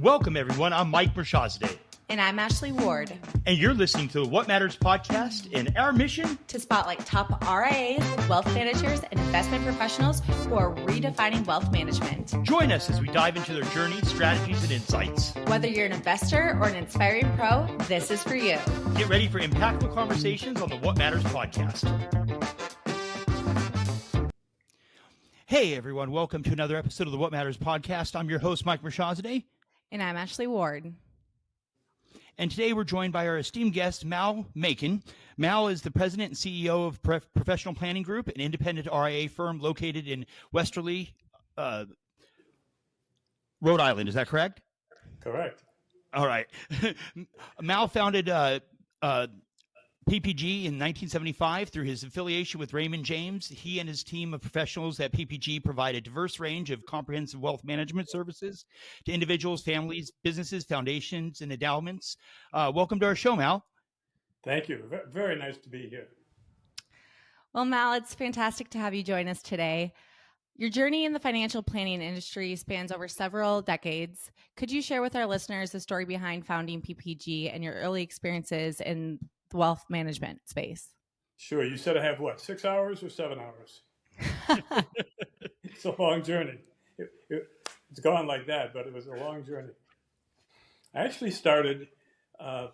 Welcome, everyone. I'm Mike Mershazadeh. And I'm Ashley Ward. And you're listening to the What Matters podcast, and our mission to spotlight top RIAs, wealth managers, and investment professionals who are redefining wealth management. Join us as we dive into their journey, strategies, and insights. Whether you're an investor or an inspiring pro, this is for you. Get ready for impactful conversations on the What Matters podcast. Hey, everyone. Welcome to another episode of the What Matters podcast. I'm your host, Mike Mershazadeh. And I'm Ashley Ward. And today we're joined by our esteemed guest, Makin. Mal is the president and CEO of Professional Planning Group, an independent RIA firm located in Westerly, Rhode Island. Is that correct? Correct. All right. Mal founded PPG in 1975 through his affiliation with Raymond James. He and his team of professionals at PPG provide a diverse range of comprehensive wealth management services to individuals, families, businesses, foundations, and endowments. Welcome to our show, Mal. Thank you. Very nice to be here. Well, Mal, it's fantastic to have you join us today. Your journey in the financial planning industry spans over several decades. Could you share with our listeners the story behind founding PPG and your early experiences in the wealth management space? Sure. You said I have what, 6 hours or 7 hours? It's a long journey. It's gone like that, but it was a long journey. I actually started, I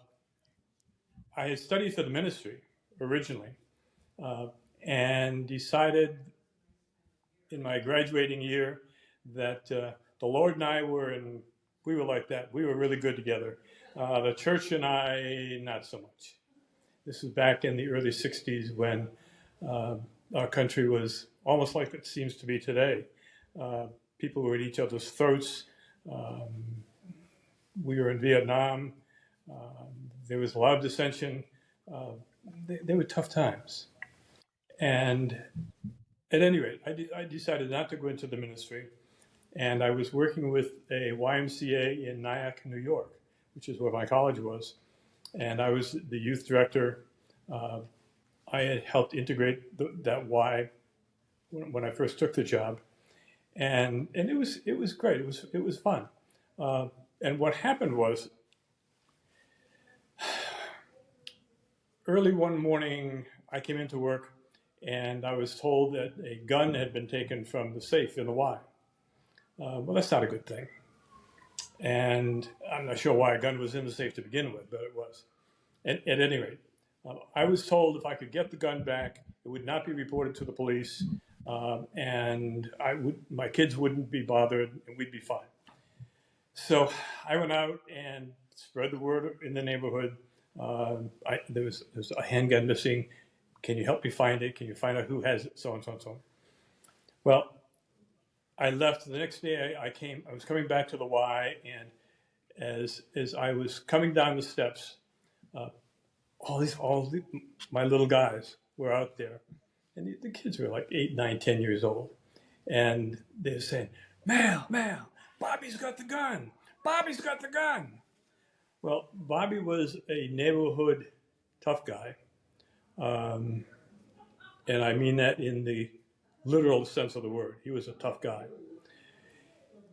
had studied for the ministry originally, and decided in my graduating year that the Lord and I we were like that. We were really good together. The church and I, not so much. This was back in the early 60s when our country was almost like it seems to be today. People were at each other's throats. We were in Vietnam. There was a lot of dissension. They were tough times. And at any rate, I decided not to go into the ministry. And I was working with a YMCA in Nyack, New York, which is where my college was. And I was the youth director. I had helped integrate that Y when I first took the job, and it was great. It was fun. And what happened was, early one morning, I came into work, and I was told that a gun had been taken from the safe in the Y. Well, that's not a good thing. And I'm not sure why a gun was in the safe to begin with, but it was. At any rate, I was told if I could get the gun back, it would not be reported to the police, and my kids wouldn't be bothered, and we'd be fine. So I went out and spread the word in the neighborhood. There was a handgun missing. Can you help me find it? Can you find out who has it? So on, so on, so on. Well, I left the next day. I was coming back to the Y, and as I was coming down the steps, my little guys were out there, and the kids were like 8, 9, 10 years old, and they were saying, "Mal, Bobby's got the gun. Bobby's got the gun." Well, Bobby was a neighborhood tough guy, and I mean that in the literal sense of the word. He was a tough guy.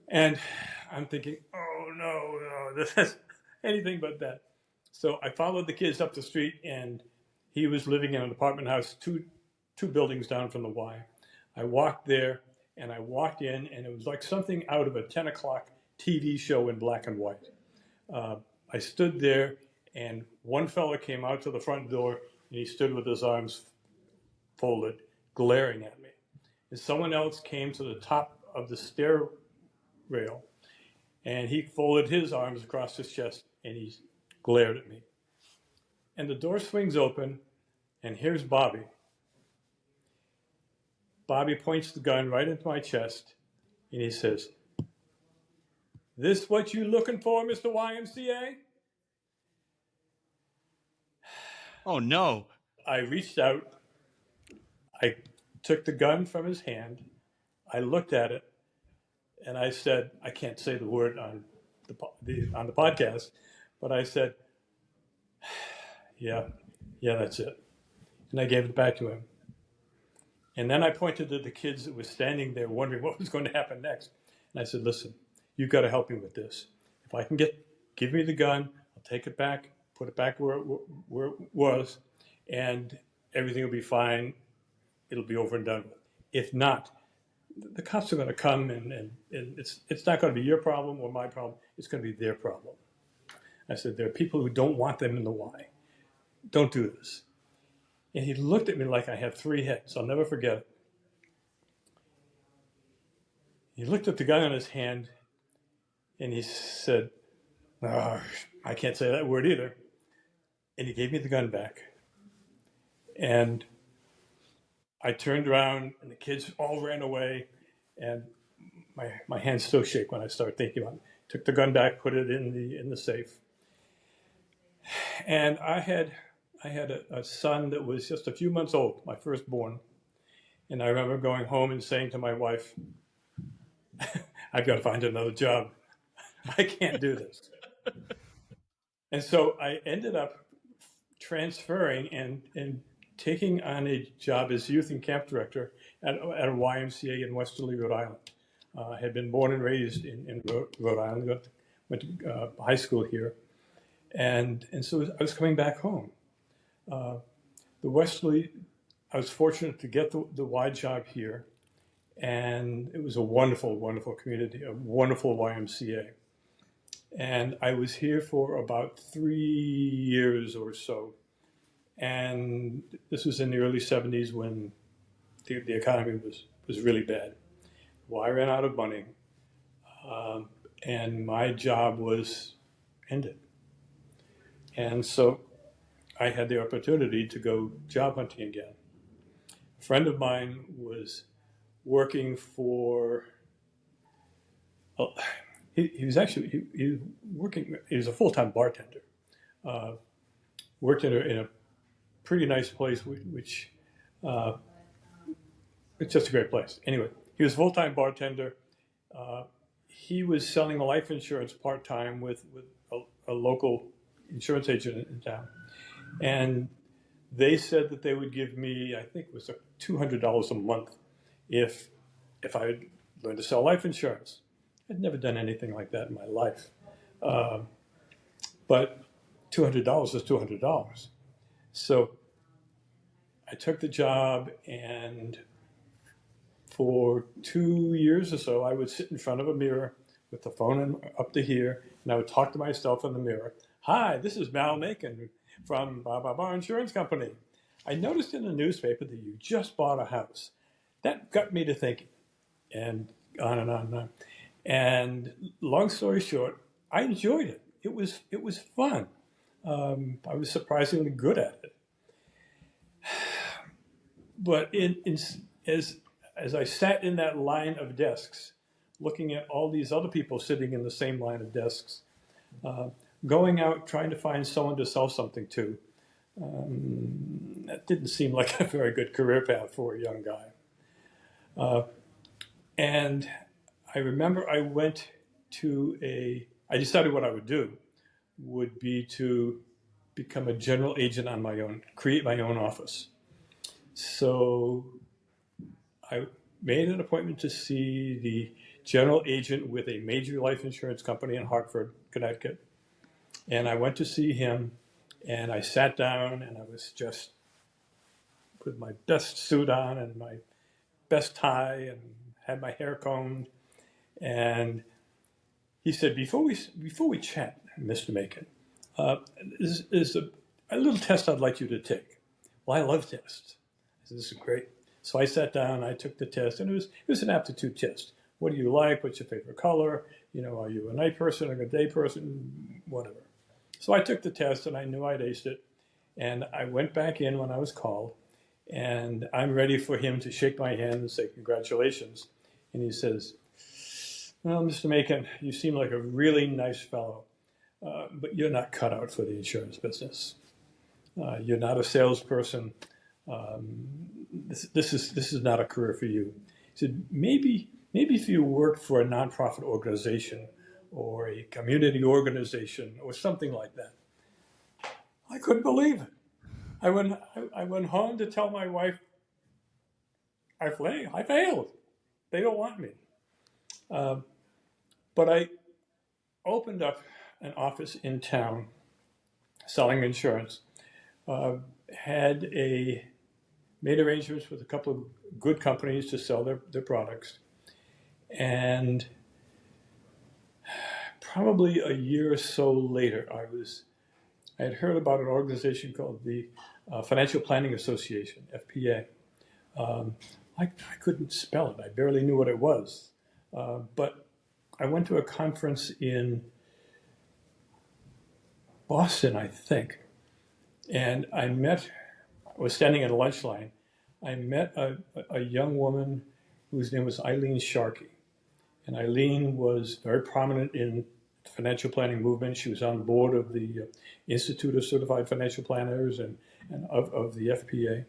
And I'm thinking, oh, no, this is anything but that. So I followed the kids up the street, and he was living in an apartment house two buildings down from the Y. I walked there, and I walked in, and it was like something out of a 10 o'clock TV show in black and white. I stood there, and one fella came out to the front door, and he stood with his arms folded, glaring at me. And someone else came to the top of the stair rail, and he folded his arms across his chest, and he glared at me. And the door swings open, and here's Bobby. Bobby points the gun right into my chest, and he says, "This what you looking for, Mr. YMCA?" Oh, no. I reached out. I took the gun from his hand. I looked at it, and I said, I can't say the word on the podcast, but I said, yeah, that's it. And I gave it back to him. And then I pointed to the kids that were standing there wondering what was going to happen next. And I said, listen, you've got to help me with this. If I can give me the gun, I'll take it back, put it back where it was, and everything will be fine. It'll be over and done with. If not, the cops are going to come, and it's not going to be your problem or my problem. It's going to be their problem. I said, there are people who don't want them in the Y. Don't do this. And he looked at me like I had three heads. I'll never forget it. He looked at the gun in his hand, and he said, oh, I can't say that word either. And he gave me the gun back. And I turned around, and the kids all ran away, and my hands still shake when I start thinking about it. Took the gun back, put it in the safe. And I had a son that was just a few months old, my firstborn. And I remember going home and saying to my wife, I've got to find another job. I can't do this. And so I ended up transferring and taking on a job as youth and camp director at a YMCA in Westerly, Rhode Island. I had been born and raised in Rhode Island, went to high school here. And so I was coming back home. The Westerly, I was fortunate to get the Y job here. And it was a wonderful, wonderful community, a wonderful YMCA. And I was here for about 3 years or so. And this was in the early 70s when the economy was really bad. Well, I ran out of money, and my job was ended. And so I had the opportunity to go job hunting again. A friend of mine was working for, he was working, he was a full-time bartender. Worked in a pretty nice place, which it's just a great place. Anyway, he was a full-time bartender. He was selling life insurance part-time with a local insurance agent in town. And they said that they would give me, I think it was $200 a month if I had learned to sell life insurance. I'd never done anything like that in my life. But $200 is $200. So I took the job, and for 2 years or so, I would sit in front of a mirror with the phone up to here, and I would talk to myself in the mirror. Hi, this is Mal Makin from blah, blah, blah insurance company. I noticed in the newspaper that you just bought a house. That got me to thinking, and on and on and on. And long story short, I enjoyed it. It was fun. I was surprisingly good at it. But as I sat in that line of desks, looking at all these other people sitting in the same line of desks, going out trying to find someone to sell something to, that didn't seem like a very good career path for a young guy. And I remember I went to I decided what I would do would be to become a general agent on my own, create my own office. So I made an appointment to see the general agent with a major life insurance company in Hartford, Connecticut. And I went to see him, and I sat down, and I was just with my best suit on and my best tie and had my hair combed. And he said, before we chat, Mr. Makin, there's a little test I'd like you to take. Well, I love tests. I said, this is great. So I sat down, I took the test, and it was an aptitude test. What do you like? What's your favorite color? Are you a night person or a day person? Whatever. So I took the test, and I knew I'd aced it. And I went back in when I was called, and I'm ready for him to shake my hand and say, congratulations. And he says, well, Mr. Makin, you seem like a really nice fellow, but you're not cut out for the insurance business. You're not a salesperson. This is not a career for you. He said, maybe if you worked for a nonprofit organization or a community organization or something like that. I couldn't believe it. I went home to tell my wife, I failed. They don't want me. But I opened up an office in town selling insurance, had made arrangements with a couple of good companies to sell their products. And probably a year or so later, I had heard about an organization called the Financial Planning Association, FPA. I couldn't spell it. I barely knew what it was. But I went to a conference in Boston, I think, and I was standing at a lunch line. I met a young woman whose name was Eileen Sharkey. And Eileen was very prominent in the financial planning movement. She was on board of the Institute of Certified Financial Planners and of the FPA.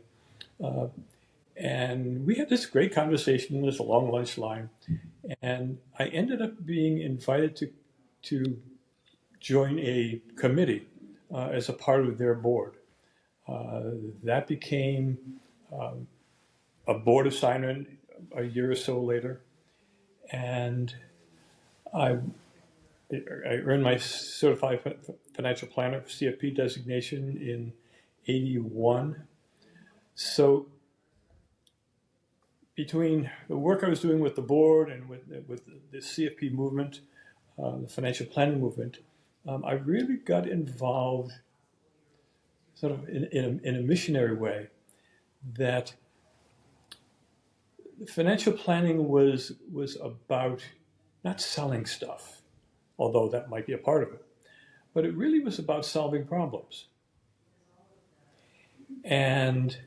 And we had this great conversation in this long lunch line. And I ended up being invited to join a committee as a part of their board. That became a board assignment a year or so later. And I earned my Certified Financial Planner, CFP designation in '81. So between the work I was doing with the board and with the CFP movement, the financial planning movement, I really got involved sort of in a missionary way, that financial planning was about not selling stuff, although that might be a part of it, but it really was about solving problems. And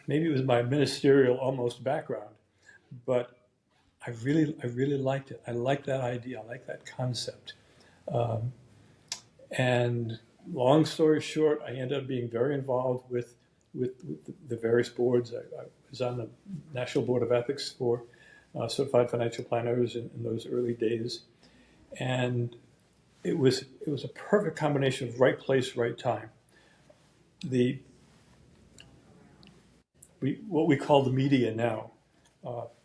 maybe it was my ministerial almost background, but I really liked it. I liked that idea. I liked that concept. And long story short, I ended up being very involved with the various boards. I was on the National Board of Ethics for Certified Financial Planners in those early days. And it was a perfect combination of right place, right time. What we call the media now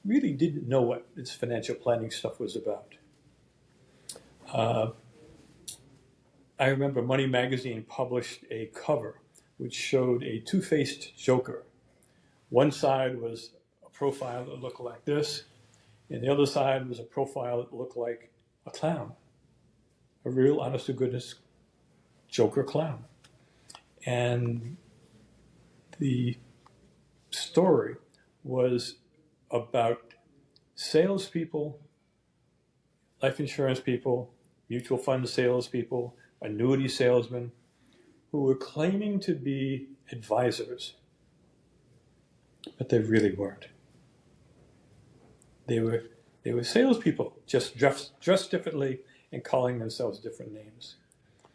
really didn't know what this financial planning stuff was about. I remember Money Magazine published a cover which showed a two-faced joker. One side was a profile that looked like this, and the other side was a profile that looked like a clown, a real honest-to-goodness joker clown. And the story was about salespeople, life insurance people, mutual fund salespeople, annuity salesmen, who were claiming to be advisors, but they really weren't. They were salespeople, just dressed differently and calling themselves different names.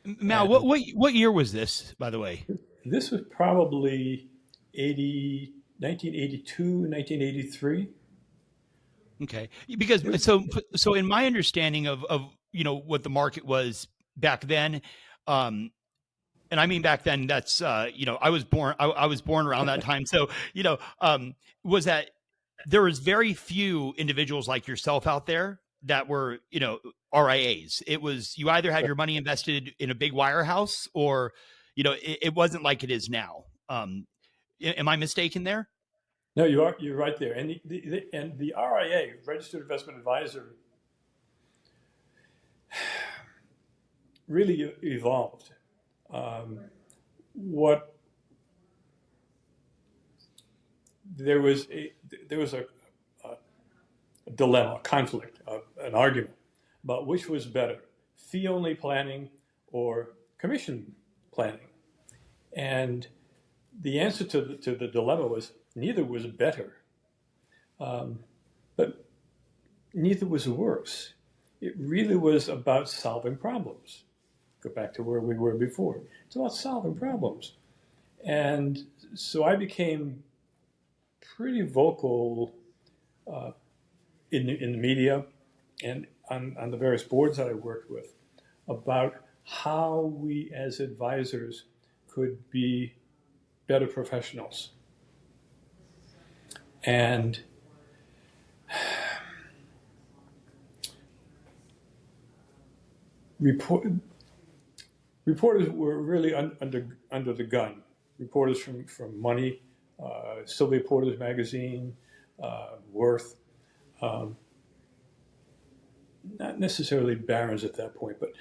Mal, what year was this, by the way? This was probably 1982, 1983. Okay, because so in my understanding of what the market was back then, and I mean back then, that's I was born around that time, so was that there was very few individuals like yourself out there that were RIAs. It was, you either had your money invested in a big wirehouse, or it wasn't like it is now. Am I mistaken there? No, you're right there. And the RIA, Registered Investment Advisor, really evolved. There was a dilemma, a conflict, an argument about which was better, fee-only planning or commission planning. And the answer to the dilemma was neither was better, but neither was worse. It really was about solving problems. Go back to where we were before. It's about solving problems. And so I became pretty vocal in the media and on the various boards that I worked with about how we as advisors could be better professionals. And report, reporters were really under the gun. Reporters from Money, Sylvia Porter's magazine, Worth, not necessarily Barron's at that point, but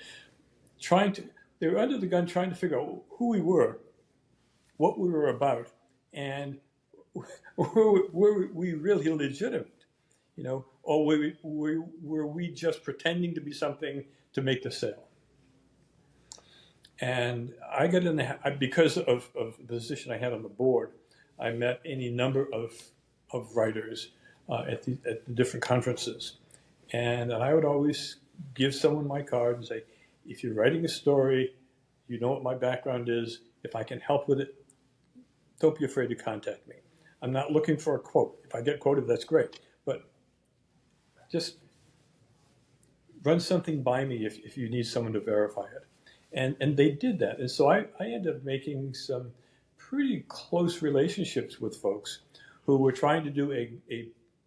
they were under the gun trying to figure out who we were, what we were about, and were we really legitimate? Or were we just pretending to be something to make the sale? And I got in because of the position I had on the board, I met any number of writers at the different conferences. And I would always give someone my card and say, if you're writing a story, you know what my background is. If I can help with it, don't be afraid to contact me. I'm not looking for a quote. If I get quoted, that's great. But just run something by me if you need someone to verify it. And they did that. And so I ended up making some pretty close relationships with folks who were trying to do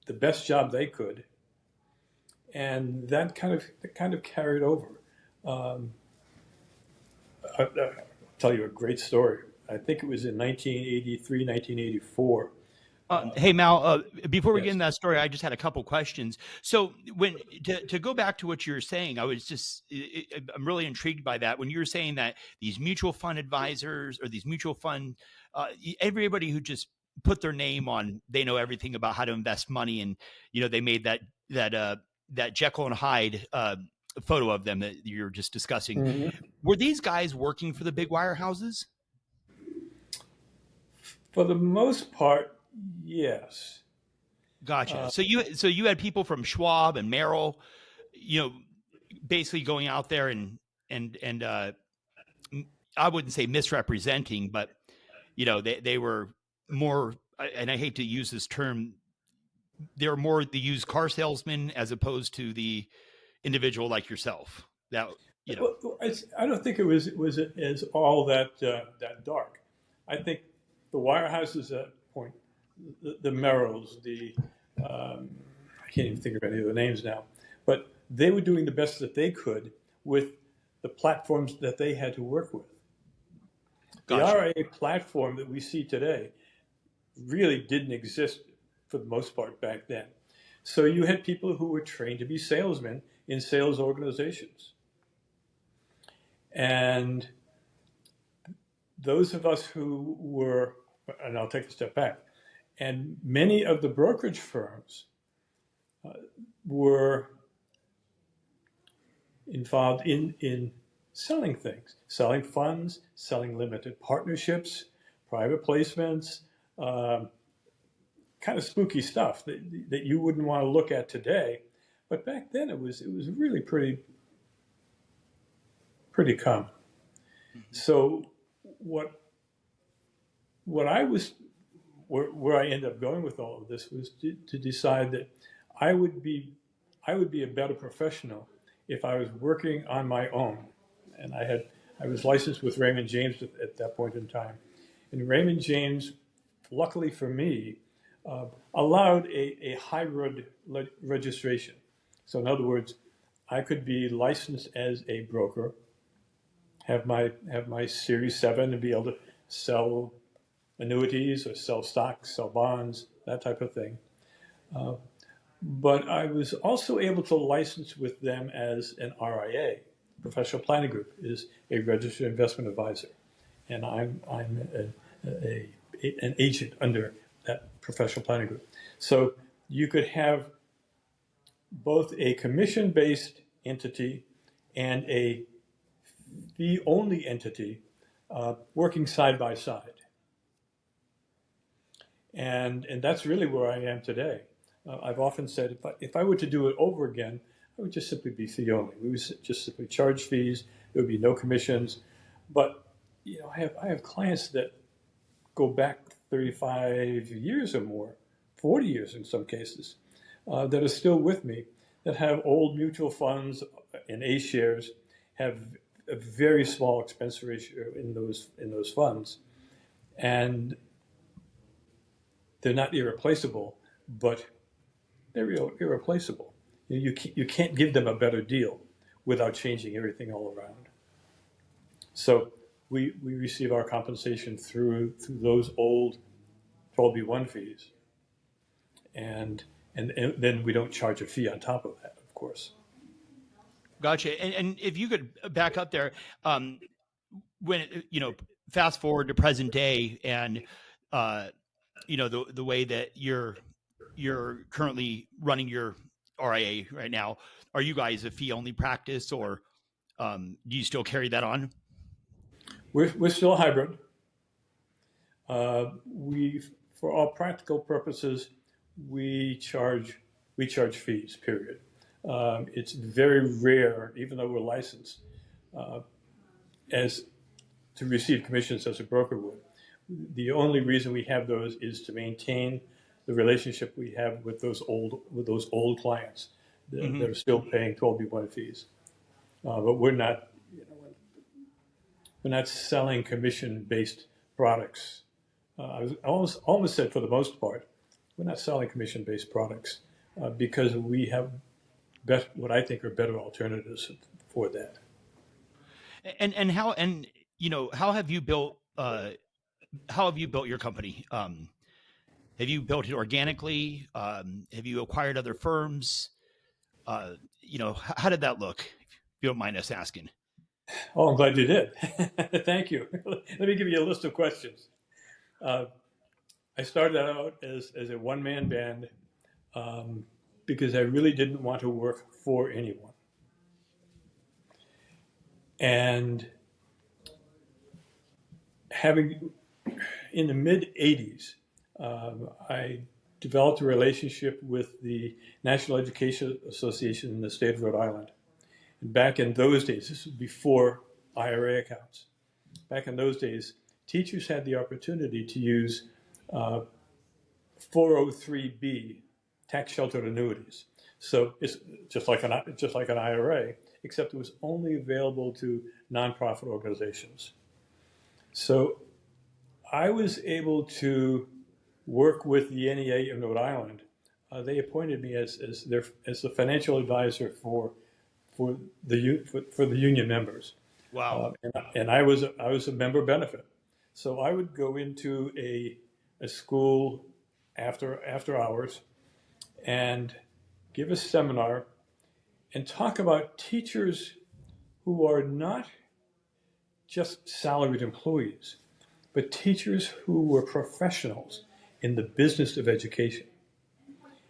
the best job they could. And that kind of carried over. I'll tell you a great story. I think it was in 1983, 1984. Hey, Mal, before we Yes. get into that story, I just had a couple questions. So to go back to what you were saying, I'm really intrigued by that. When you were saying that these mutual fund advisors or these mutual fund, everybody who just put their name on, they know everything about how to invest money. And, they made that Jekyll and Hyde photo of them that you're just discussing. Mm-hmm. Were these guys working for the big wirehouses? For the most part, yes. Gotcha. So you had people from Schwab and Merrill, basically going out there and I wouldn't say misrepresenting, but they were more, and I hate to use this term, they were more the used car salesman as opposed to the individual like yourself. That Well, I don't think it was as all that dark. I think the wirehouses at that point, the Merrills, I can't even think of any of the names now, but they were doing the best that they could with the platforms that they had to work with. Gotcha. The RIA platform that we see today really didn't exist for the most part back then. So you had people who were trained to be salesmen in sales organizations. And those of us who were, and I'll take a step back, and many of the brokerage firms were involved in selling things, selling funds, selling limited partnerships, private placements, kind of spooky stuff that you wouldn't want to look at today. But back then it was really pretty common. Mm-hmm. So what I was, where I ended up going with all of this was to decide that I would be a better professional if I was working on my own. And I was licensed with Raymond James at that point in time. And Raymond James, luckily for me, allowed a hybrid registration. So in other words, I could be licensed as a broker, have my Series 7 and be able to sell annuities or sell stocks, sell bonds, that type of thing. But I was also able to license with them as an RIA. Professional Planning Group is a registered investment advisor, and I'm an agent under that Professional Planning Group. So you could have both a commission-based entity and a fee-only entity working side by side. And that's really where I am today. I've often said if I were to do it over again, I would just simply be fee only. We would just simply charge fees. There would be no commissions. But I have clients that go back 35 years or more, 40 years in some cases, that are still with me, that have old mutual funds and A shares, have a very small expense ratio in those funds, and they're not irreplaceable, but they're irreplaceable. You can't give them a better deal. without changing everything all around. So we receive our compensation through those old 12B1 fees, and then we don't charge a fee on top of that, of course. Gotcha. And if you could back up there, when fast forward to present day, and the way that you're currently running your RIA right now, are you guys a fee only practice, or do you still carry that on? We're still a hybrid. We, for all practical purposes, we charge fees. Period. It's very rare, even though we're licensed, as to receive commissions as a broker would. The only reason we have those is to maintain the relationship we have with those old clients that are still paying 12B1 fees. But we're not selling commission-based products. I almost said for the most part, we're not selling commission-based products because we have what I think are better alternatives for that. And how have you built your company? Have you built it organically? Have you acquired other firms? How did that look? If you don't mind us asking. Oh, I'm glad you did. Thank you. Let me give you a list of questions. I started out as a one-man band because I really didn't want to work for anyone. And in the mid-'80s, I developed a relationship with the National Education Association in the state of Rhode Island. And back in those days, this was before IRA accounts. Back in those days, teachers had the opportunity to use 403B tax sheltered annuities. So it's just like an IRA, except it was only available to nonprofit organizations. So I was able to work with the NEA in Rhode Island. They appointed me as the financial advisor for the union members. Wow. And I was a member benefit. So I would go into a school after hours and give a seminar and talk about teachers who are not just salaried employees, but teachers who were professionals in the business of education.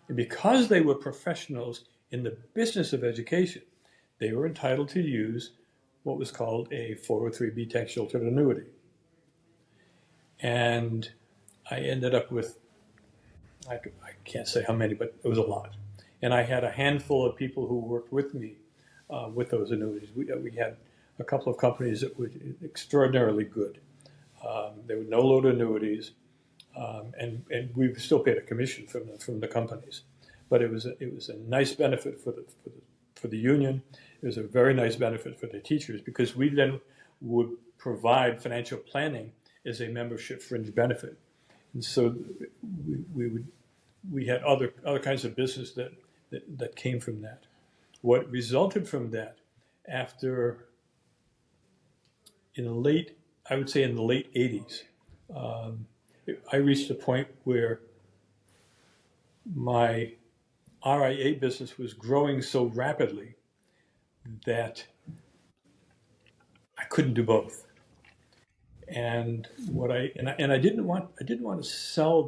And because they were professionals in the business of education, they were entitled to use what was called a 403B tax sheltered annuity. And I ended up with, I can't say how many, but it was a lot. And I had a handful of people who worked with me with those annuities. We had a couple of companies that were extraordinarily good. They were no-load annuities, and we still paid a commission from the companies. But it was a nice benefit for the union. It was a very nice benefit for the teachers because we then would provide financial planning as a membership fringe benefit, and so we had other kinds of business that came from that. What resulted from that, in the late 80s, I reached a point where my RIA business was growing so rapidly that I couldn't do both. And I didn't want to sell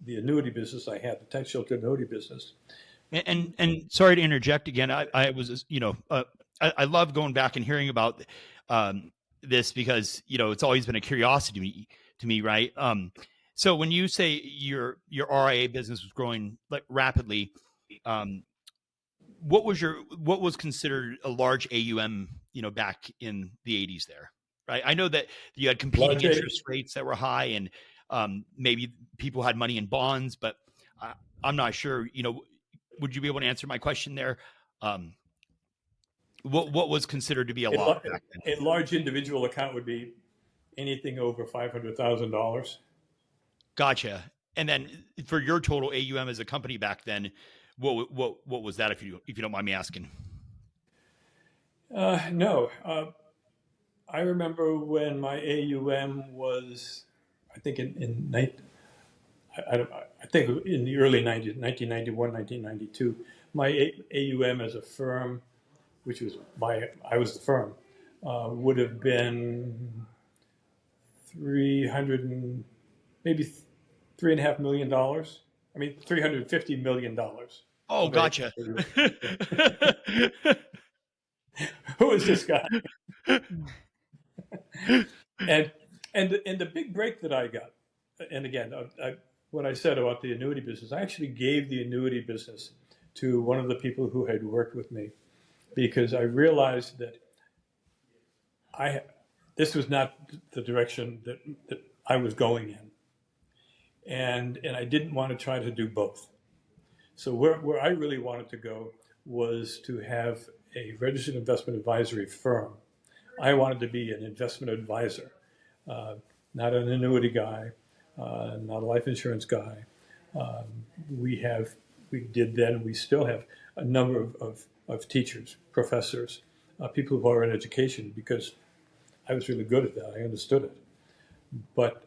the annuity business I had, the tax sheltered annuity business. And sorry to interject again. I was I love going back and hearing about this because it's always been a curiosity to me, right? So when you say your RIA business was growing like rapidly, what was considered a large AUM, back in the 80s there, right? I know that you had competing interest rates that were high, and maybe people had money in bonds, but I'm not sure. Would you be able to answer my question there? What was considered to be a lot back then? A large individual account would be anything over $500,000. Gotcha. And then for your total AUM as a company back then, what was that? If you don't mind me asking. No. I remember when my AUM was, I think I think in the early 90s, 1991, 1992, my AUM as a firm, which was I was the firm, would have been 300 and maybe $3.5 million. I mean, $350 million Oh, of a. gotcha. Who is this guy? And and the big break that I got, and again, what I said about the annuity business, I actually gave the annuity business to one of the people who had worked with me because I realized that I this was not the direction that I was going in, and I didn't want to try to do both. So where I really wanted to go was to have a registered investment advisory firm. I wanted to be an investment advisor, uh, not an annuity guy, not a life insurance guy. We have, we did then, we still have a number of teachers, professors, people who are in education because I was really good at that. I understood it. But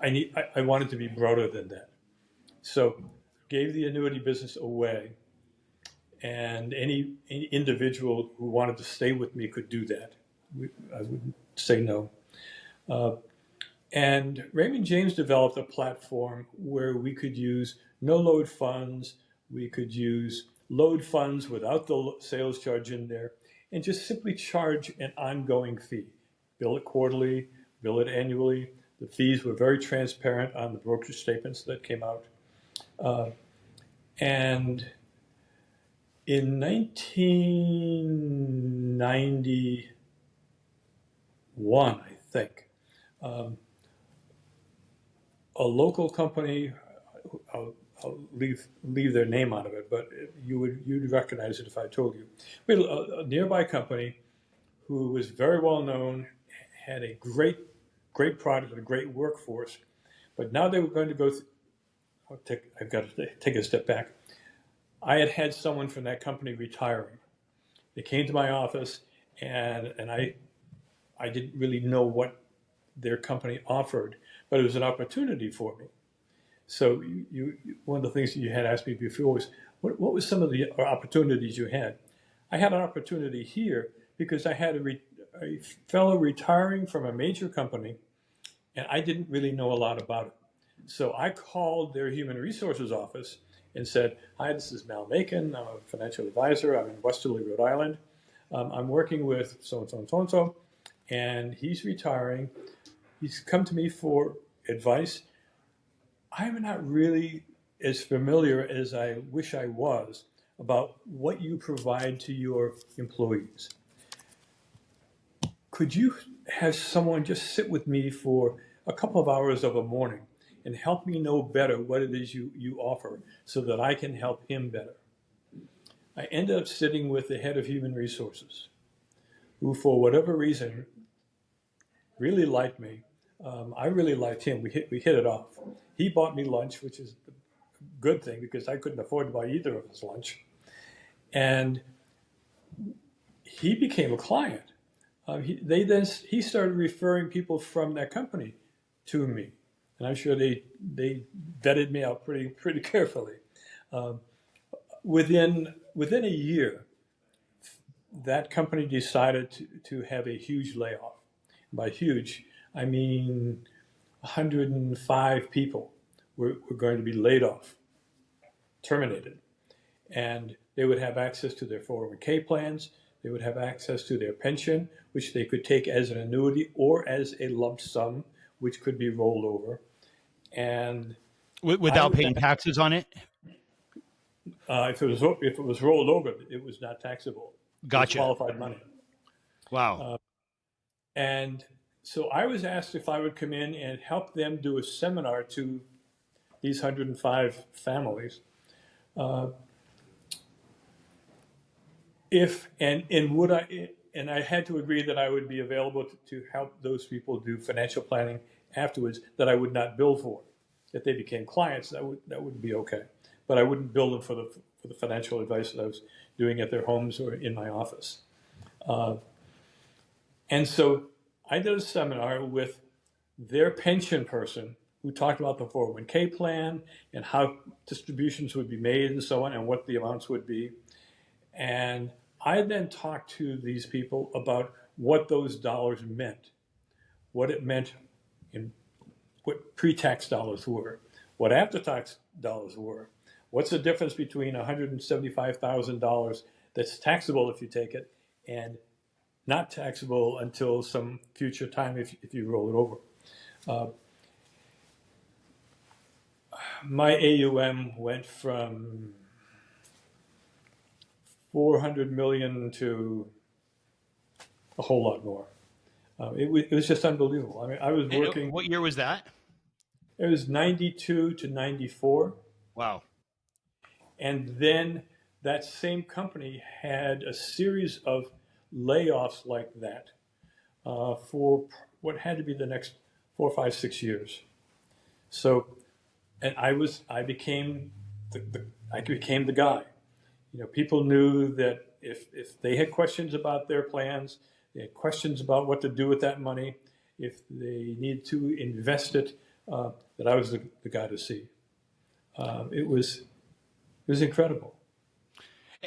I wanted to be broader than that. So gave the annuity business away, and any individual who wanted to stay with me could do that. I wouldn't say no. Uh, and Raymond James developed a platform where we could use no load funds, we could use load funds without the sales charge in there, and just simply charge an ongoing fee. Bill it quarterly, bill it annually. The fees were very transparent on the brokerage statements that came out. And in 1991, I think, um, a local company, I'll leave their name out of it, but you'd recognize it if I told you. We had a nearby company who was very well known, had a great product and a great workforce, but now they were going to go. I've got to take a step back. I had someone from that company retiring. They came to my office, and I didn't really know what their company offered, but it was an opportunity for me. So one of the things you had asked me before was, what was some of the opportunities you had? I had an opportunity here because I had a fellow retiring from a major company, and I didn't really know a lot about it. So I called their human resources office and said, "Hi, this is Mal Makin. I'm a financial advisor. I'm in Westerly, Rhode Island. I'm working with so-and-so and so-and-so, and he's retiring. He's come to me for advice. I'm not really as familiar as I wish I was about what you provide to your employees. Could you have someone just sit with me for a couple of hours of a morning and help me know better what it is you offer so that I can help him better?" I ended up sitting with the head of human resources, who, for whatever reason, really liked me. I really liked him. We hit it off. He bought me lunch, which is a good thing because I couldn't afford to buy either of us lunch. And he became a client. He started referring people from that company to me, and I'm sure they vetted me out pretty carefully. Um, within a year, that company decided to have a huge layoff. By huge, I mean 105 people were going to be laid off, terminated, and they would have access to their 401k plans. They would have access to their pension, which they could take as an annuity or as a lump sum, which could be rolled over. And Without paying taxes on it? if it was rolled over, it was not taxable. It was Gotcha. qualified money. Wow. And so I was asked if I would come in and help them do a seminar to these 105 families. And I had to agree that I would be available to help those people do financial planning afterwards that I would not bill for. If they became clients, that would be okay. But I wouldn't bill them for the financial advice that I was doing at their homes or in my office. And so I did a seminar with their pension person who talked about the 401k plan and how distributions would be made and so on and what the amounts would be. And I then talked to these people about what those dollars meant, what it meant in what pre-tax dollars were, what after-tax dollars were. What's the difference between $175,000 that's taxable if you take it and not taxable until some future time if you roll it over? My AUM went from 400 million to a whole lot more. It was just unbelievable. I mean, I was working. What year was that? It was 92 to 94. Wow. And then that same company had a series of layoffs like that for what had to be the next 4, 5, 6 years. So, and I became the guy. You know, people knew that if they had questions about their plans, they had questions about what to do with that money, if they needed to invest it, that I was the guy to see. It was incredible.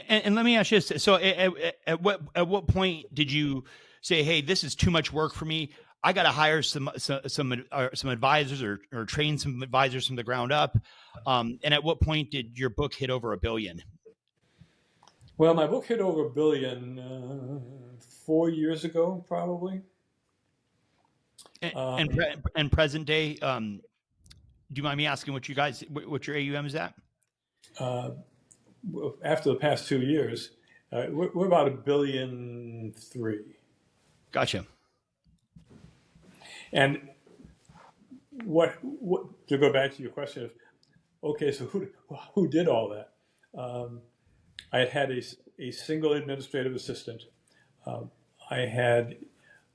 And let me ask you this: so, at what point did you say, "Hey, this is too much work for me. I got to hire some advisors or train some advisors from the ground up"? And at what point did your book hit over $1 billion? Well, my book hit over $1 billion 4 years ago, probably. And present day, do you mind me asking what your AUM is at? After the past 2 years, we're about $1.3 billion. Gotcha. And what to go back to your question of, okay, so who did all that? I had a single administrative assistant. I had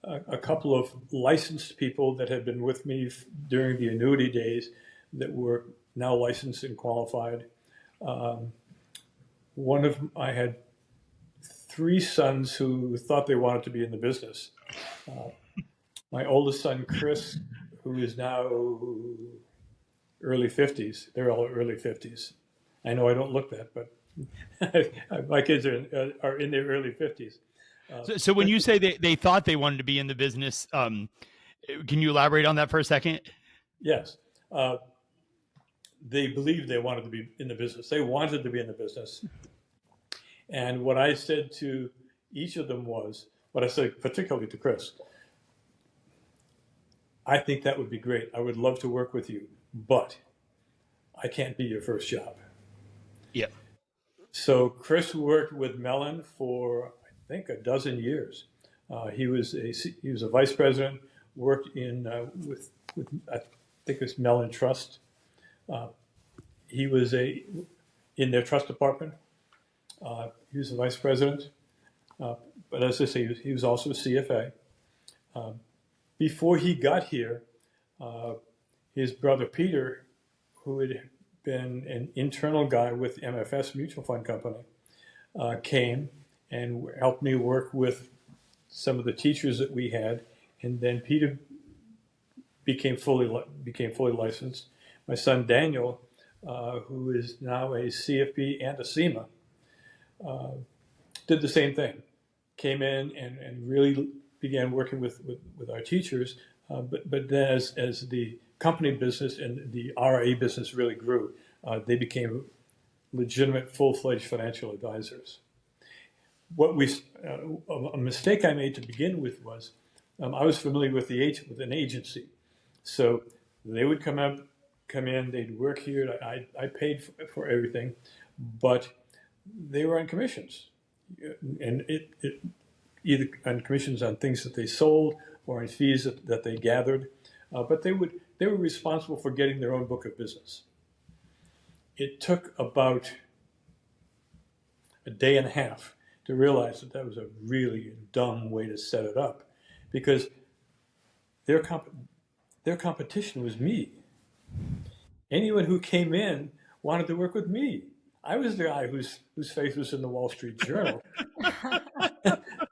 a couple of licensed people that had been with me during the annuity days that were now licensed and qualified. I had 3 sons who thought they wanted to be in the business. My oldest son, Chris, who is now early 50s. They're all early 50s. I know I don't look that, but my kids are in their early 50s. So when you say they thought they wanted to be in the business, can you elaborate on that for a second? Yes. They believed they wanted to be in the business. They wanted to be in the business. And what I said to each of them was, what I said particularly to Chris, I think that would be great. I would love to work with you, but I can't be your first job. Yeah. So Chris worked with Mellon for, I think, a dozen years. He was a vice president, worked with I think it was Mellon Trust. He was in their trust department. He was a vice president. But as I say, he was also a CFA. Before he got here, his brother Peter, who had been an internal guy with MFS Mutual Fund Company, came and helped me work with some of the teachers that we had. And then Peter became fully licensed. My son Daniel, who is now a CFP and a SEMA, did the same thing. Came in and really began working with our teachers. But then as the company business and the RIA business really grew, they became legitimate, full-fledged financial advisors. A mistake I made to begin with was I was familiar with an agency. So they would come in, they'd work here. I paid for everything, but they were on commissions, and it either on commissions on things that they sold or on fees that they gathered. But they were responsible for getting their own book of business. It took about a day and a half to realize that was a really dumb way to set it up, because their competition was me. Anyone who came in wanted to work with me. I was the guy whose face was in the Wall Street Journal.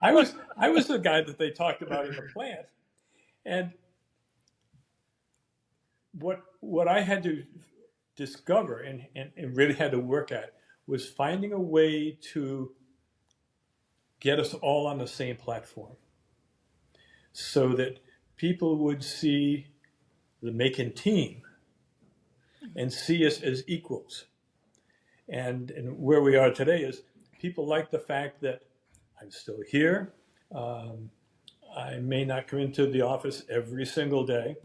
I I was the guy that they talked about in the plant. And what I had to discover and really had to work at was finding a way to get us all on the same platform so that people would see the Makin team and see us as equals. And where we are today is people like the fact that I'm still here. I may not come into the office every single day,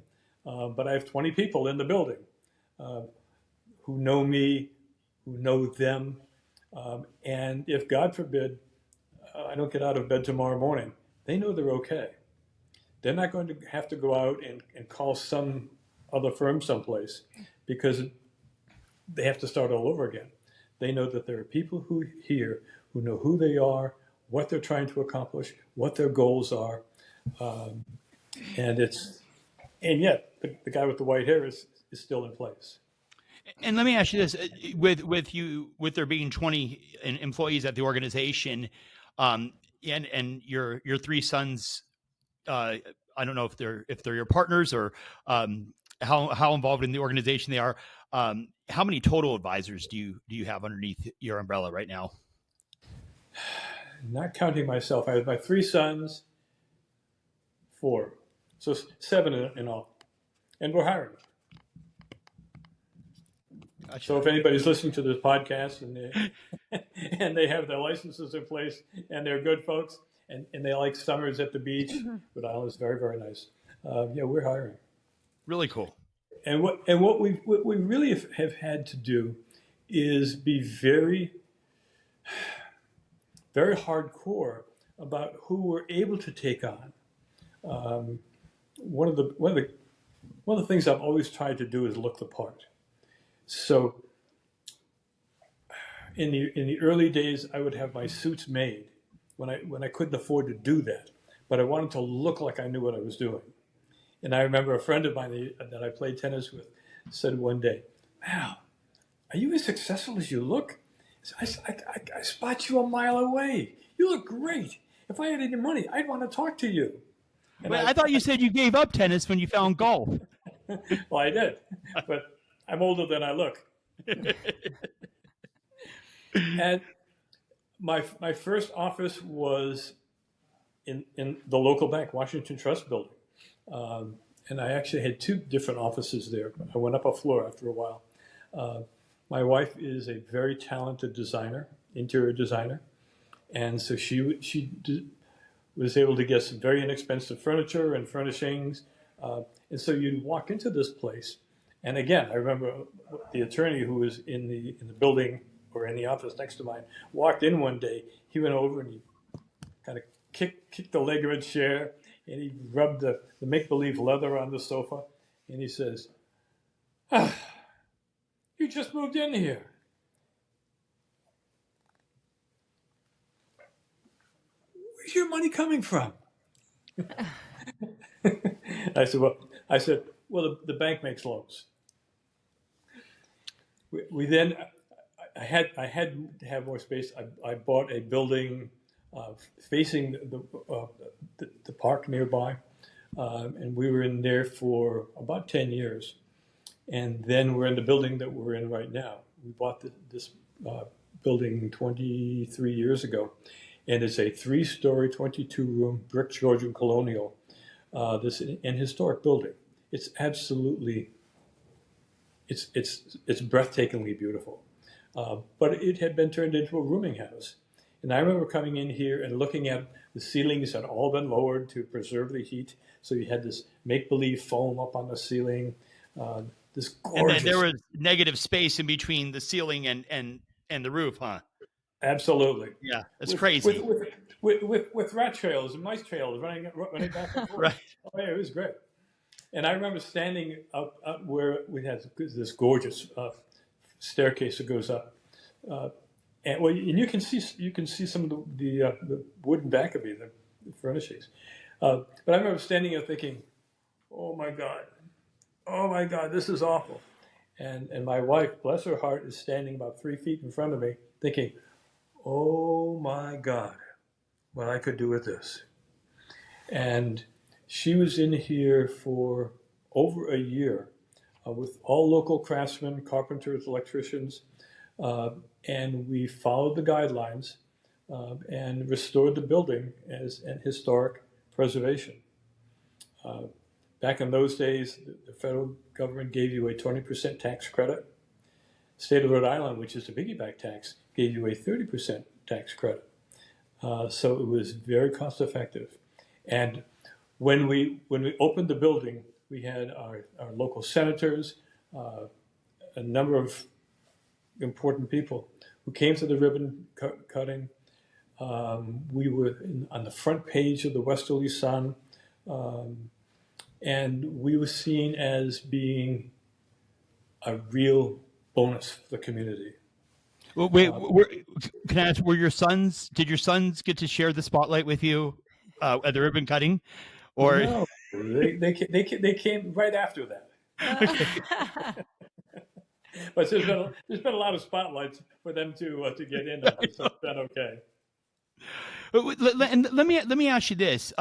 but I have 20 people in the building who know me, who know them. And if, God forbid, I don't get out of bed tomorrow morning, they know they're okay. They're not going to have to go out and call some other firm someplace because they have to start all over again. They know that there are people who know who they are, what they're trying to accomplish, what their goals are, and yet the guy with the white hair is still in place. And let me ask you this: with there being 20 employees at the organization, and your three sons, I don't know if they're your partners or how involved in the organization they are. How many total advisors do you have underneath your umbrella right now? Not counting myself, I have my three sons, 4, so 7 in all, and we're hiring. Gotcha. So if anybody's listening to this podcast and they have their licenses in place and they're good folks and they like summers at the beach, Rhode Island is very, very nice. Yeah, we're hiring. Really cool. And what we really have had to do is be very, very hardcore about who we're able to take on. One of the things I've always tried to do is look the part. So in the early days, I would have my suits made when I couldn't afford to do that, but I wanted to look like I knew what I was doing. And I remember a friend of mine that I played tennis with said one day, "Wow, are you as successful as you look? I spot you a mile away. You look great. If I had any money, I'd want to talk to you." And I thought you said you gave up tennis when you found golf. Well, I did, but I'm older than I look. And my first office was in the local bank, Washington Trust Building. And I actually had 2 different offices there. I went up a floor after a while. My wife is a very talented designer, interior designer. And so she was able to get some very inexpensive furniture and furnishings. And so you'd walk into this place. And again, I remember the attorney who was in the building or in the office next to mine walked in one day. He went over and he kind of kicked the leg of a chair and he rubbed the make-believe leather on the sofa. And he says, "You just moved in here. Where's your money coming from?" I said, well, the bank makes loans. We then, I had to have more space. I bought a building facing the park nearby, and we were in there for about 10 years. And then we're in the building that we're in right now. We bought this building 23 years ago, and it's a 3-story, 22-room brick Georgian colonial. This an historic building. It's absolutely, it's breathtakingly beautiful. But it had been turned into a rooming house. And I remember coming in here and looking at the ceilings had all been lowered to preserve the heat. So you had this make-believe foam up on the ceiling. This gorgeous. And then there was negative space in between the ceiling and the roof, huh? Absolutely. Yeah, that's crazy. With rat trails and mice trails running back and forth. Right. Oh yeah, it was great. And I remember standing up where we had this gorgeous staircase that goes up, and you can see some of the wooden back of the furnishings. But I remember standing there thinking, "Oh my God, this is awful." And my wife, bless her heart, is standing about 3 feet in front of me, thinking, "Oh my God, what I could do with this." And she was in here for over a year with all local craftsmen, carpenters, electricians, uh, and we followed the guidelines and restored the building as an historic preservation. Uh, Back in those days, the federal government gave you a 20% tax credit. State of Rhode Island, which is the piggyback tax, gave you a 30% tax credit. So it was very cost effective. And when we opened the building, we had our local senators, a number of important people who came to the ribbon cutting. We were on the front page of the Westerly Sun, and we were seen as being a real bonus for the community. Well, wait, can I ask? Did your sons get to share the spotlight with you at the ribbon cutting, or? No, they came right after that. Okay. But there's been a lot of spotlights for them to get in on, so it's been okay. And let me ask you this.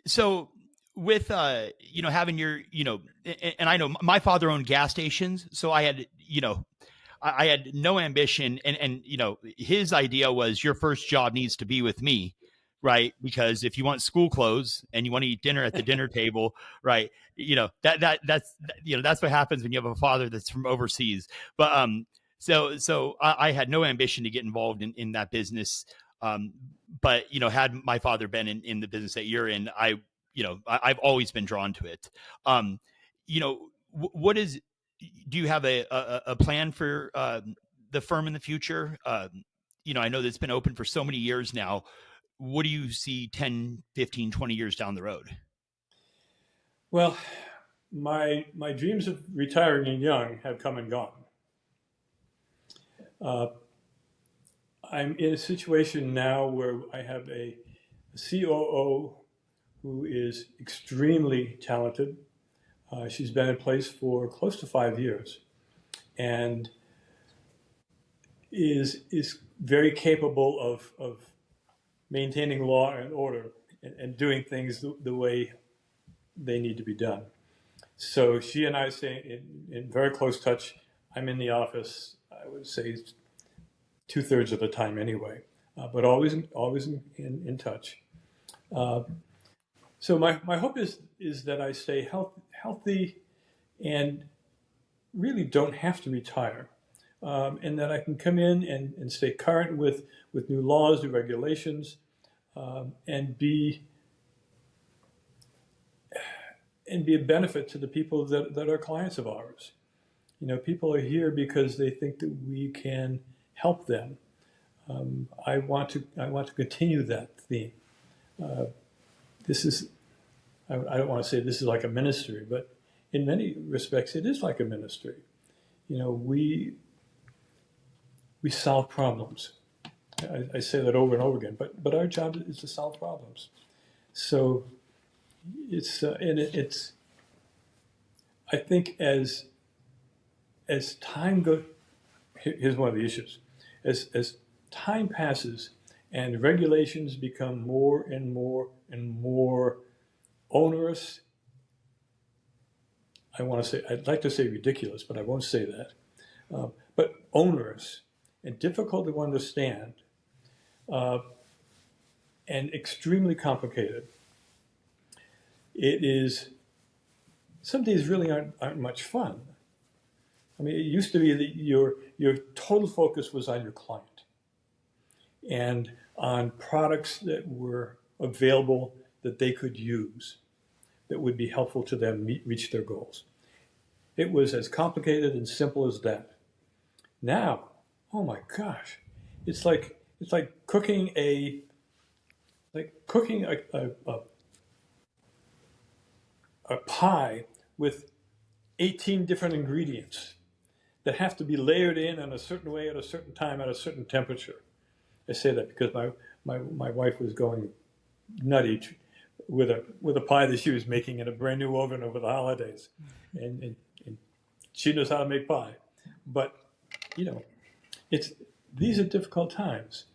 So with having your and I know my father owned gas stations, so I had I had no ambition, and his idea was your first job needs to be with me, right? Because if you want school clothes and you want to eat dinner at the dinner table, right? That's what happens when you have a father that's from overseas. But so I had no ambition to get involved in that business. But had my father been in the business that you're in, I've always been drawn to it. What is, do you have a plan for the firm in the future? I know that it's been open for so many years now. What do you see 10, 15, 20 years down the road? Well, my dreams of retiring young have come and gone. I'm in a situation now where I have a COO who is extremely talented. She's been in place for close to 5 years, and is very capable of maintaining law and order and doing things the way they need to be done. So she and I stay in very close touch. I'm in the office, I would say 2/3 of the time anyway, but always in touch. So my hope is that I stay healthy and really don't have to retire, and that I can come in and stay current with new laws, new regulations, and be a benefit to the people that are clients of ours. People are here because they think that we can help them. I want to continue that theme. This is, I don't want to say this is like a ministry, but in many respects it is like a ministry. We solve problems. I say that over and over again, but our job is to solve problems. So it's I think as time goes, here's one of the issues. As time passes and regulations become more and more and more onerous, I'd like to say ridiculous, but I won't say that. But onerous and difficult to understand, and extremely complicated. It is, some days really aren't much fun. I mean, it used to be that your total focus was on your client and on products that were available that they could use, that would be helpful to them reach their goals. It was as complicated and simple as that. Now, oh my gosh, it's like cooking a pie with 18 different ingredients that have to be layered in a certain way at a certain time at a certain temperature. I say that because my wife was going nutty with a pie that she was making in a brand new oven over the holidays, and she knows how to make pie. But these are difficult times.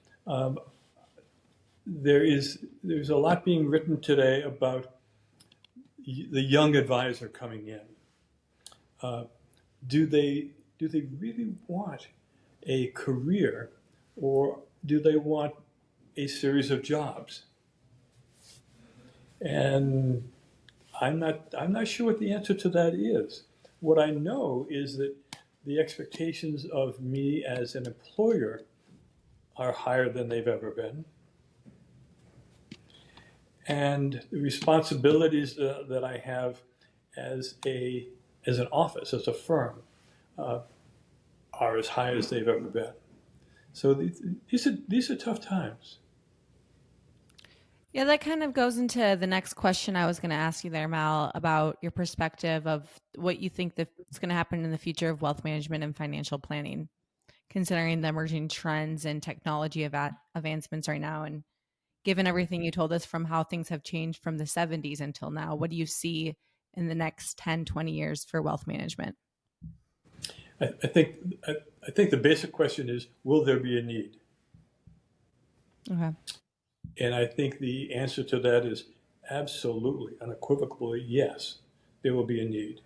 there's a lot being written today about the young advisor coming in. Do they really want a career, or do they want a series of jobs? And I'm not sure what the answer to that is. What I know is that the expectations of me as an employer are higher than they've ever been. And the responsibilities that I have as an office, as a firm, are as high as they've ever been. So these are tough times. Yeah, that kind of goes into the next question I was going to ask you there, Mal, about your perspective of what you think that's going to happen in the future of wealth management and financial planning, considering the emerging trends and technology advancements right now. And given everything you told us from how things have changed from the 70s until now, what do you see in the next 10, 20 years for wealth management? I think the basic question is, will there be a need? Okay. And I think the answer to that is absolutely, unequivocally, yes, there will be a need.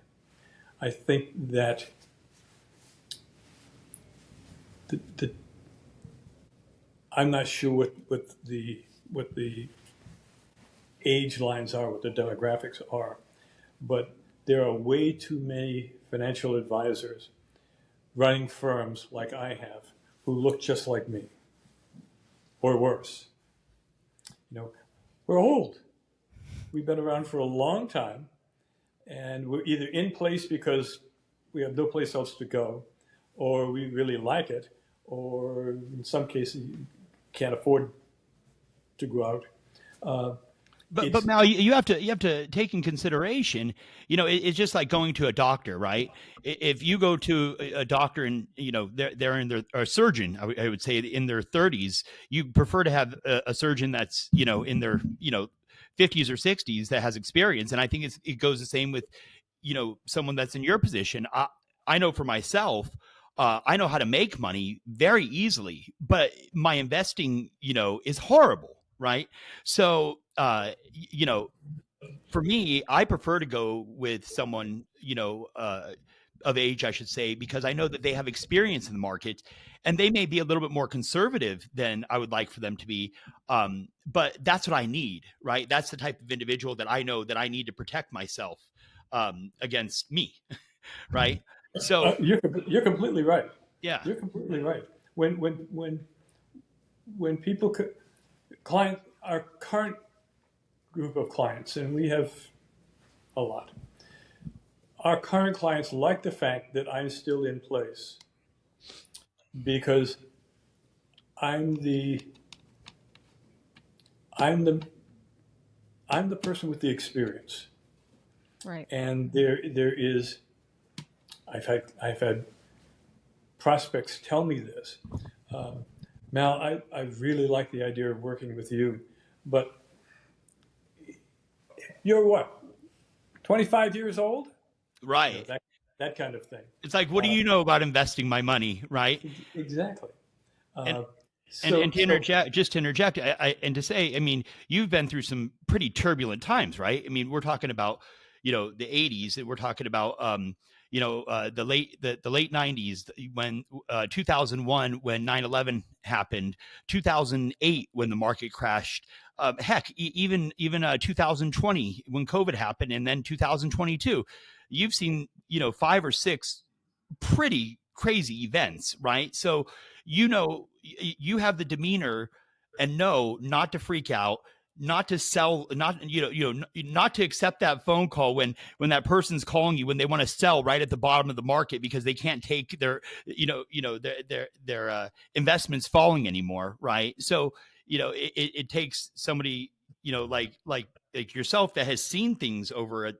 I think that I'm not sure what the age lines are, what the demographics are, but there are way too many financial advisors running firms like I have who look just like me, or worse. We're old. We've been around for a long time, and we're either in place because we have no place else to go, or we really like it, or in some cases can't afford to go out. But Mal, you have to take in consideration, it's just like going to a doctor, right? If you go to a doctor and they're in their, or a surgeon, I would say in their 30s, you prefer to have a surgeon that's in their 50s or 60s that has experience, and I think it goes the same with someone that's in your position. I know for myself. I know how to make money very easily, but my investing, is horrible, right? So, for me, I prefer to go with someone, of age, I should say, because I know that they have experience in the market, and they may be a little bit more conservative than I would like for them to be. But that's what I need, right? That's the type of individual that I know that I need to protect myself against me, right? So, You're completely right. yeah. You're completely right. When people our current group of clients, and we have a lot. Our current clients like the fact that I'm still in place because I'm the person with the experience. Right. And there is, I've had prospects tell me this. Mal, I really like the idea of working with you, but you're what, 25 years old? Right. That kind of thing. It's like, what do you know about investing my money, right? Exactly. And to interject, and to say, I mean, you've been through some pretty turbulent times, right? I mean, we're talking about, the 80s, and we're talking about, the late 90s, when 2001, when 9/11 happened, 2008, when the market crashed, heck, even 2020, when COVID happened, and then 2022, you've seen, 5 or 6 pretty crazy events, right? So, you have the demeanor and know not to freak out, not to sell, not to accept that phone call when that person's calling you when they want to sell right at the bottom of the market because they can't take their investments falling anymore, right? So, it takes somebody, like yourself, that has seen things over a,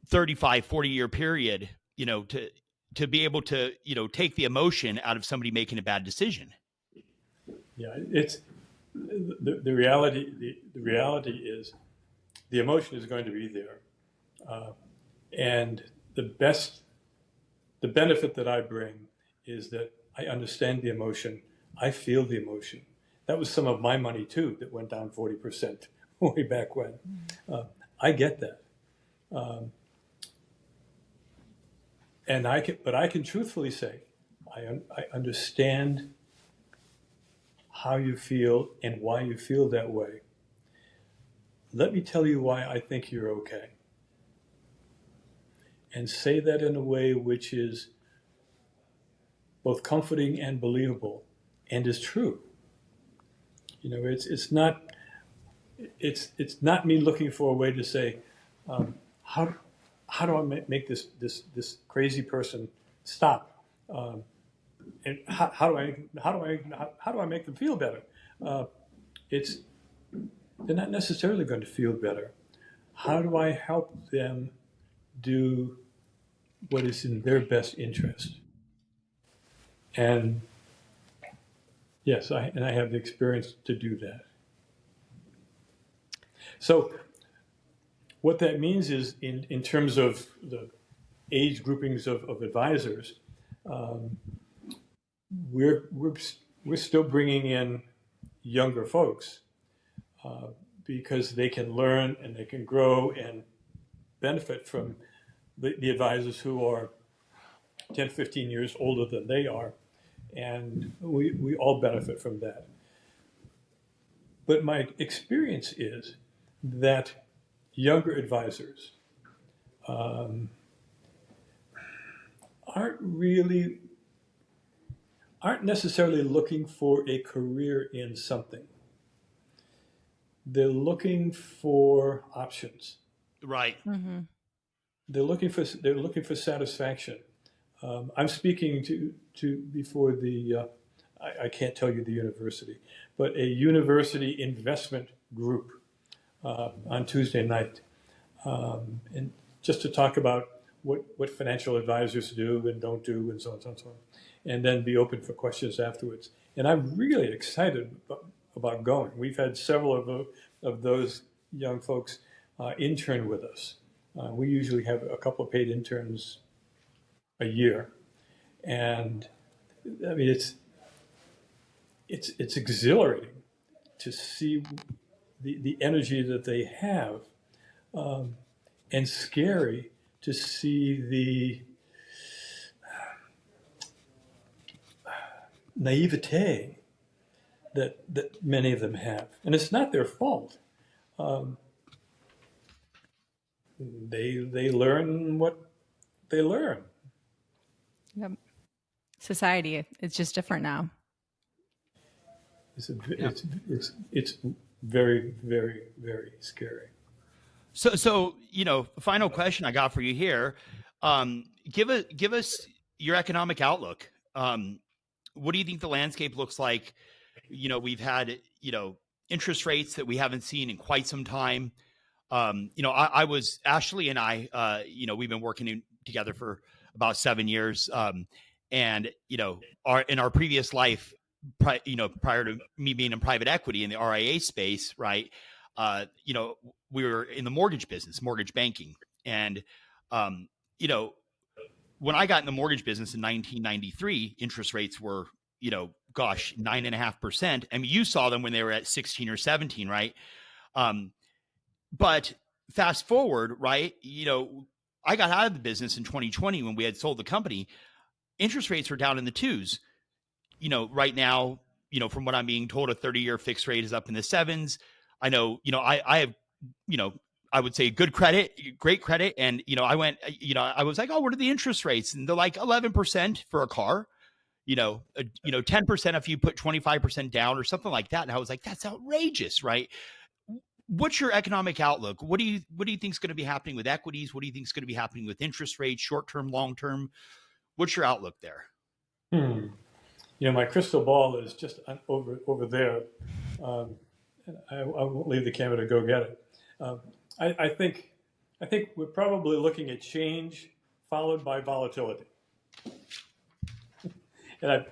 35, 40-year period, to be able to, take the emotion out of somebody making a bad decision. Yeah, it's the reality. The reality is the emotion is going to be there, and the benefit that I bring is that I understand the emotion, I feel the emotion, that was some of my money too that went down 40% way back when. I get that. But I can truthfully say, I understand how you feel and why you feel that way. Let me tell you why I think you're okay. And say that in a way which is both comforting and believable and is true. You know, it's not me looking for a way to say, how do I make this crazy person stop? And how do I make them feel better? They're not necessarily going to feel better. How do I help them do what is in their best interest? And yes, I have the experience to do that. So what that means is in terms of the age groupings of advisors, we're still bringing in younger folks because they can learn and they can grow and benefit from the advisors who are 10, 15 years older than they are. And we all benefit from that. But my experience is that younger advisors aren't necessarily looking for a career in something. They're looking for options. Right. Mm-hmm. They're looking for satisfaction. I'm speaking to before the I can't tell you the university, but a university investment group on Tuesday night, and just to talk about what financial advisors do and don't do, and so on and so on, and then be open for questions afterwards. And I'm really excited about going. We've had several of those young folks intern with us. We usually have a couple of paid interns a year, and I mean it's exhilarating to see the energy that they have, and scary to see the naivete that many of them have, and it's not their fault. They learn what they learn. Yep. Society, it's just different now. It's very, very, very scary. So final question I got for you here. Give us your economic outlook. What do you think the landscape looks like? We've had interest rates that we haven't seen in quite some time. I was Ashley and I. We've been working together for about 7 years. And in our previous life, prior to me being in private equity in the RIA space, right? We were in the mortgage business, mortgage banking. And, when I got in the mortgage business in 1993, interest rates were, 9.5%. I mean, you saw them when they were at 16 or 17, right? But fast forward, right? I got out of the business in 2020 when we had sold the company. Interest rates were down in the twos. Right now, from what I'm being told, a 30-year fixed rate is up in the sevens. I know, I have, I would say great credit. And, I was like, oh, what are the interest rates? And they're like 11% for a car, 10% if you put 25% down or something like that. And I was like, that's outrageous, right? What's your economic outlook? What do you think is going to be happening with equities? What do you think is going to be happening with interest rates, short-term, long-term? What's your outlook there? My crystal ball is just over there. I won't leave the camera to go get it. I think we're probably looking at change followed by volatility. And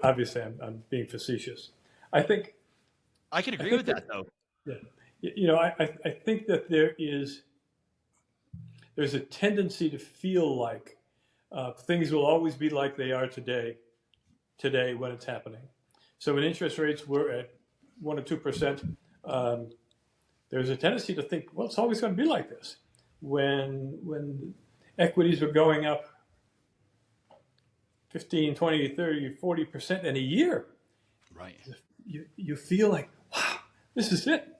obviously I'm being facetious. I think I can agree with that though. Yeah. I think that there's a tendency to feel like things will always be like they are today when it's happening. So when interest rates were at 1 or 2%, there's a tendency to think, well, it's always going to be like this. When equities were going up 15, 20, 30, 40% in a year, Right. you feel like, wow, this is it.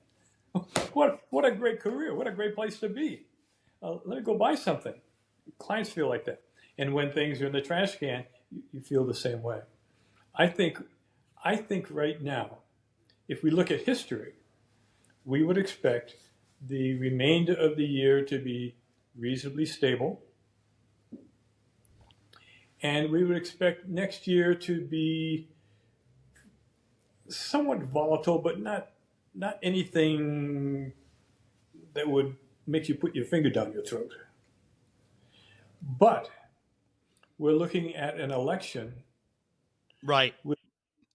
What a great career. What a great place to be. Let me go buy something. Clients feel like that. And when things are in the trash can, you feel the same way. I think right now, if we look at history, we would expect the remainder of the year to be reasonably stable. And we would expect next year to be somewhat volatile, but not anything that would make you put your finger down your throat. But we're looking at an election Right.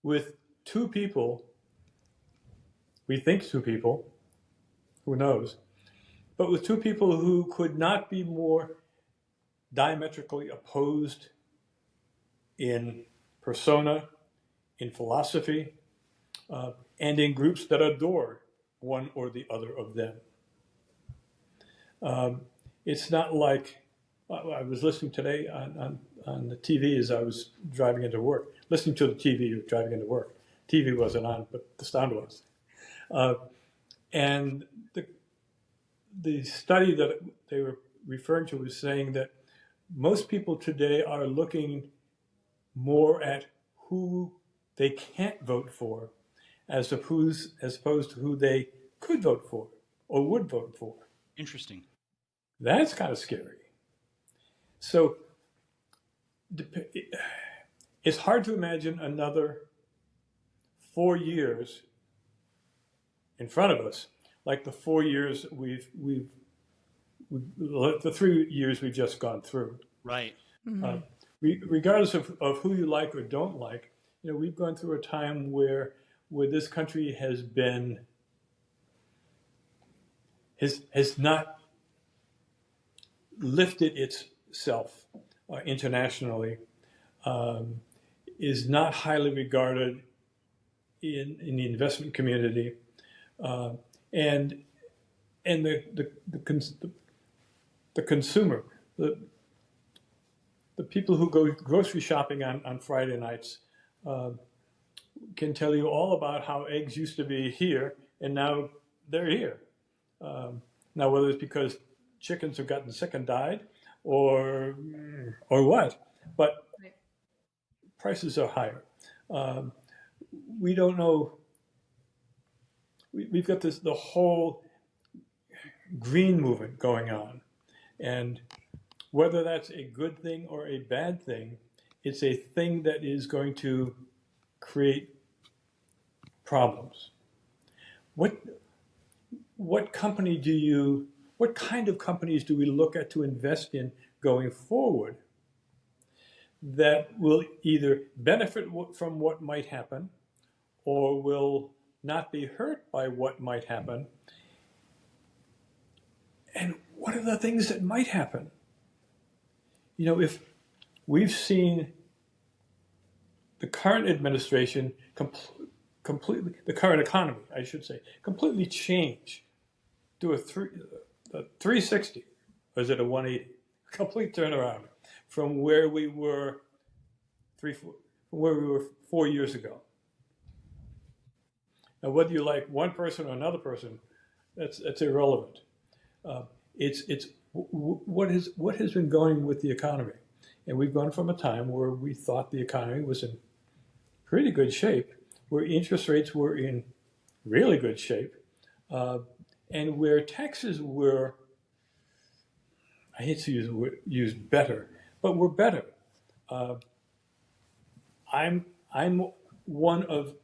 with two people, we think two people, who knows, but with two people who could not be more diametrically opposed in persona, in philosophy, and in groups that adore one or the other of them. It's not like, I was listening today on the TV as I was driving into work, listening to the TV driving into work. TV wasn't on, but the sound was. And the study that they were referring to was saying that most people today are looking more at who they can't vote for as opposed to who they could vote for or would vote for. Interesting. That's kind of scary. So it's hard to imagine another 4 years in front of us, like the 4 years the 3 years we've just gone through. Right. Mm-hmm. Regardless of who you like or don't like, we've gone through a time where this country has not lifted itself internationally, is not highly regarded in the investment community, and the consumer, the people who go grocery shopping on Friday nights can tell you all about how eggs used to be here and now they're here. Now, whether it's because chickens have gotten sick and died or what, but prices are higher. We don't know. We've got the whole green movement going on, and whether that's a good thing or a bad thing, it's a thing that is going to create problems. What kind of companies do we look at to invest in going forward that will either benefit from what might happen or will not be hurt by what might happen? And what are the things that might happen? If we've seen the current administration completely, the current economy, I should say, completely change, do a 360, or is it a 180? Complete turnaround from where we were 4 years ago. Now, whether you like one person or another person, that's irrelevant. It's what has been going with the economy, and we've gone from a time where we thought the economy was in pretty good shape, where interest rates were in really good shape, and where taxes were, I hate to use better, but were better. I'm one of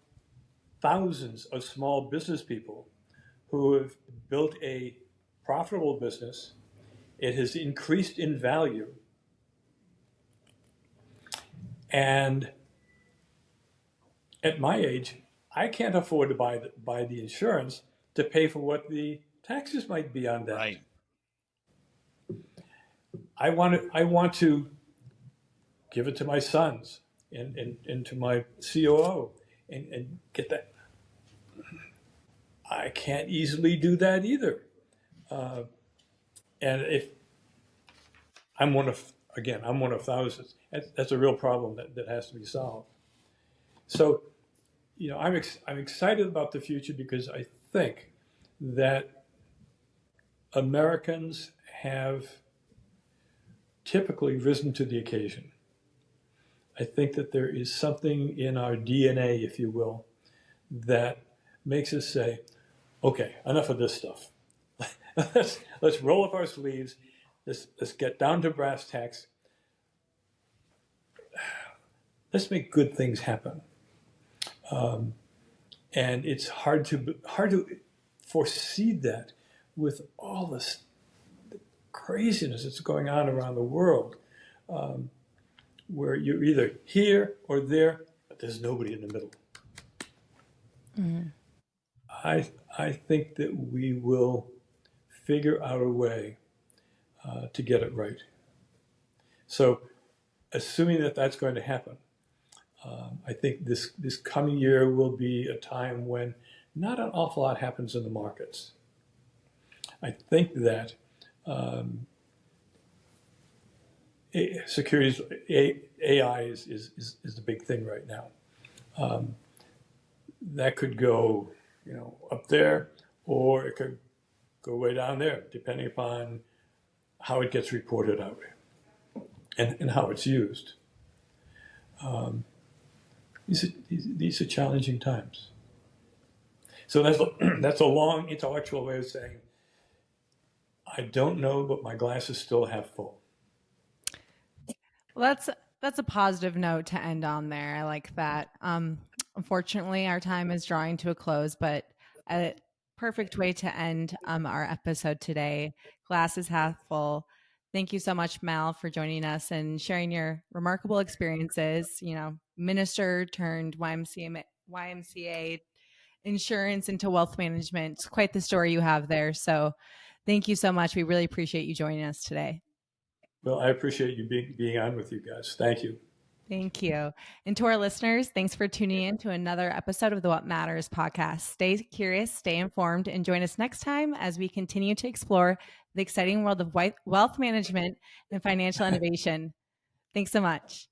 thousands of small business people who have built a profitable business. It has increased in value, and at my age, I can't afford to buy the insurance to pay for what the taxes might be on that. Right. I want to give it to my sons and to my COO and get that. I can't easily do that either. And if I'm one of, again, I'm one of thousands, that's a real problem that has to be solved. So, I'm excited about the future because I think that Americans have typically risen to the occasion. I think that there is something in our DNA, if you will, that makes us say, okay, enough of this stuff. let's roll up our sleeves. Let's get down to brass tacks. Let's make good things happen. And it's hard to foresee that with all this craziness that's going on around the world, where you're either here or there, but there's nobody in the middle. Mm-hmm. I think that we will figure out a way to get it right. So, assuming that that's going to happen, I think this coming year will be a time when not an awful lot happens in the markets. I think that securities AI is the big thing right now. That could go, up there, or it could go way down there, depending upon how it gets reported out and how it's used. These are challenging times. So that's a long intellectual way of saying, I don't know, but my glass is still half full. Well, that's a positive note to end on there. I like that. Unfortunately, our time is drawing to a close, but a perfect way to end our episode today. Glass is half full. Thank you so much, Mal, for joining us and sharing your remarkable experiences. Minister turned YMCA insurance into wealth management. It's quite the story you have there. So thank you so much. We really appreciate you joining us today. Well, I appreciate you being on with you guys. Thank you. Thank you. And to our listeners, thanks for tuning in to another episode of the What Matters podcast. Stay curious, stay informed, and join us next time as we continue to explore the exciting world of wealth management and financial innovation. Thanks so much.